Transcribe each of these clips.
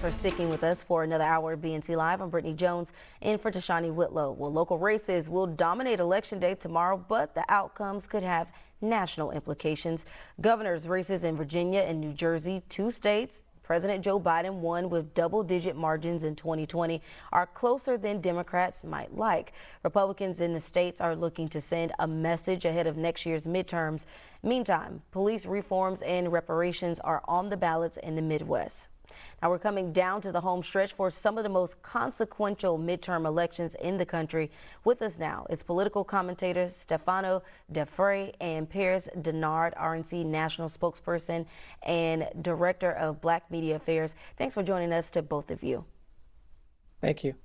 for sticking with us for another hour of BNC Live. I'm Brittany Jones in for Tashani Whitlow. Well, local races will dominate Election Day tomorrow, but the outcomes could have national implications. Governor's races in Virginia and New Jersey, two states President Joe Biden won with double-digit margins in 2020, are closer than Democrats might like. Republicans in the states are looking to send a message ahead of next year's midterms. Meantime, police reforms and reparations are on the ballots in the Midwest. Now we're coming down to the home stretch for some of the most consequential midterm elections in the country. With us now is political commentator Stefano DeFrey and Paris Dennard, RNC national spokesperson and director of Black Media Affairs. Thanks for joining us to both of you. Thank you.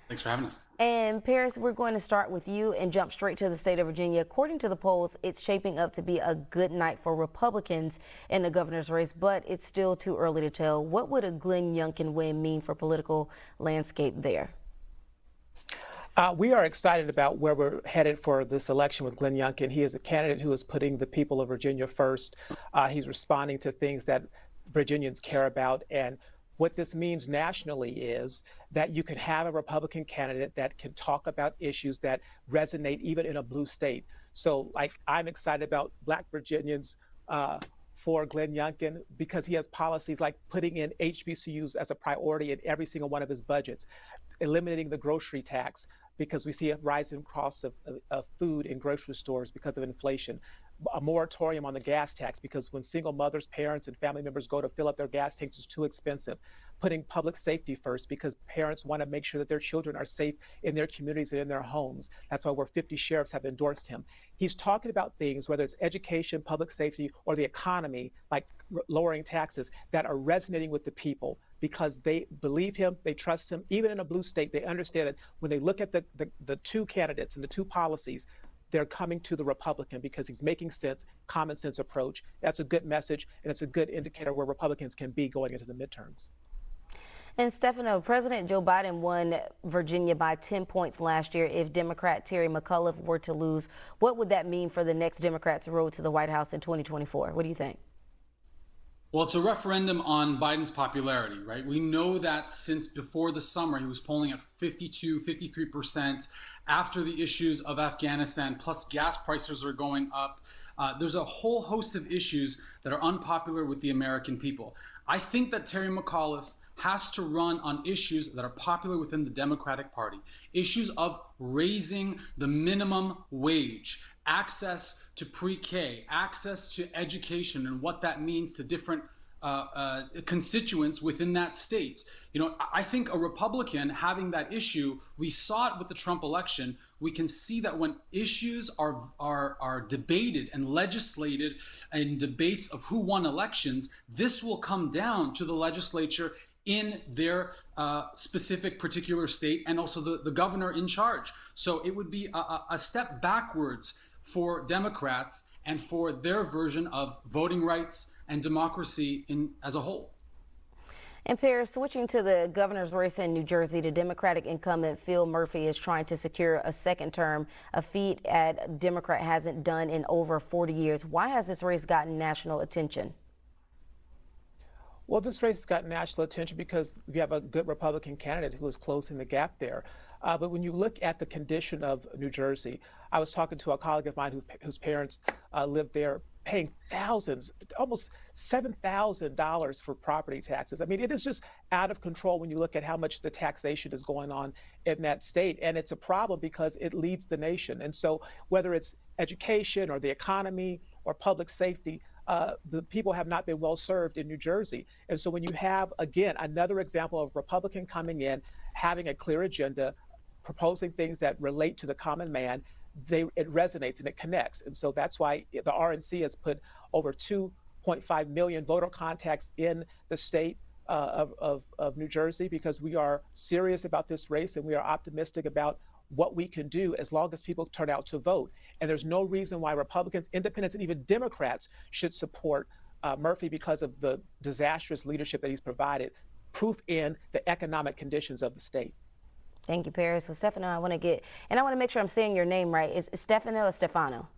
Thanks for having us. And Paris, we're going to start with you and jump straight to the state of Virginia. According to the polls, it's shaping up to be a good night for Republicans in the governor's race, but it's still too early to tell. What would a Glenn Youngkin win mean for political landscape there? We are excited about where we're headed for this election with Glenn Youngkin. He is a candidate who is putting the people of Virginia first. He's responding to things that Virginians care about, and what this means nationally is that you can have a Republican candidate that can talk about issues that resonate even in a blue state. So, like, I'm excited about Black Virginians for Glenn Youngkin because he has policies like putting in HBCUs as a priority in every single one of his budgets, eliminating the grocery tax because we see a rising cost of food in grocery stores because of inflation, a moratorium on the gas tax because when single mothers, parents, and family members go to fill up their gas tanks, it's too expensive. Putting public safety first because parents want to make sure that their children are safe in their communities and in their homes. That's why over 50 sheriffs have endorsed him. He's talking about things, whether it's education, public safety, or the economy, like lowering taxes, that are resonating with the people because they believe him, they trust him. Even in a blue state, they understand that when they look at the two candidates and the two policies, they're coming to the Republican because he's making sense, common sense approach. That's a good message, and it's a good indicator where Republicans can be going into the midterms. And Stefano, President Joe Biden won Virginia by 10 points last year. If Democrat Terry McAuliffe were to lose, what would that mean for the next Democrats' road to the White House in 2024? What do you think? Well, it's a referendum on Biden's popularity, right? We know that since before the summer, he was polling at 52, 53%. After the issues of Afghanistan, plus gas prices are going up. There's a whole host of issues that are unpopular with the American people. I think that Terry McAuliffe has to run on issues that are popular within the Democratic Party. Issues of raising the minimum wage, access to pre-K, access to education, and what that means to different constituents within that state. You know, I think a Republican having that issue, we saw it with the Trump election. We can see that when issues are debated and legislated in debates of who won elections, this will come down to the legislature in their specific particular state and also the governor in charge. So it would be a step backwards for Democrats and for their version of voting rights and democracy as a whole. And Paris, switching to the governor's race in New Jersey, the Democratic incumbent Phil Murphy is trying to secure a second term, a feat a Democrat hasn't done in over 40 years. Why has this race gotten national attention? Well, this race has gotten national attention because we have a good Republican candidate who is closing the gap there. But when you look at the condition of New Jersey, I was talking to a colleague of mine whose parents live there, paying thousands, almost $7,000 for property taxes. I mean, it is just out of control when you look at how much the taxation is going on in that state. And it's a problem because it leads the nation. And so whether it's education or the economy or public safety, the people have not been well served in New Jersey. And so when you have, again, another example of Republican coming in, having a clear agenda, proposing things that relate to the common man, it resonates and it connects. And so that's why the RNC has put over 2.5 million voter contacts in the state of New Jersey because we are serious about this race and we are optimistic about what we can do as long as people turn out to vote. And there's no reason why Republicans, independents, and even Democrats should support Murphy because of the disastrous leadership that he's provided, proof in the economic conditions of the state. Thank you, Paris. So, Stefano, I want to make sure I'm saying your name right. Is it Stefano or Stefano?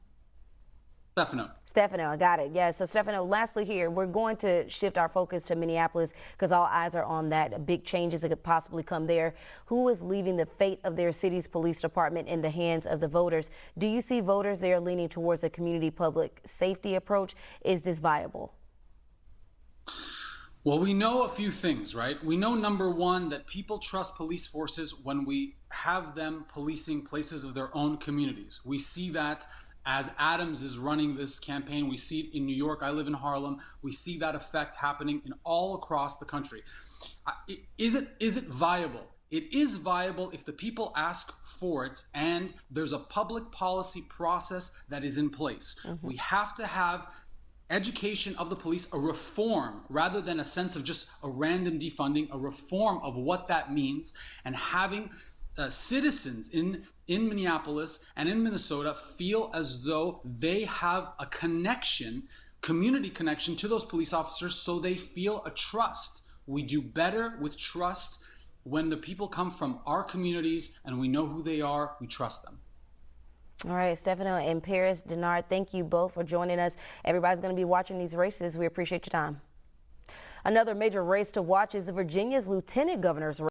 Stefano, I got it. Yeah, so Stefano, lastly here, we're going to shift our focus to Minneapolis because all eyes are on that. Big changes that could possibly come there. Who is leaving the fate of their city's police department in the hands of the voters? Do you see voters there leaning towards a community public safety approach? Is this viable? Well, we know a few things, right? We know, number one, that people trust police forces when we have them policing places of their own communities. We see that as Adams is running this campaign. We see it in New York. I live in Harlem. We see that effect happening in all across the country. Is it viable? It is viable if the people ask for it and there's a public policy process that is in place. We have to have education of the police, a reform rather than a sense of just a random defunding, a reform of what that means, and having citizens in Minneapolis and in Minnesota feel as though they have a connection, community connection to those police officers, so they feel a trust. We do better with trust when the people come from our communities and we know who they are, we trust them. All right, Stefano and Paris, Dennard, thank you both for joining us. Everybody's going to be watching these races. We appreciate your time. Another major race to watch is Virginia's lieutenant governor's race.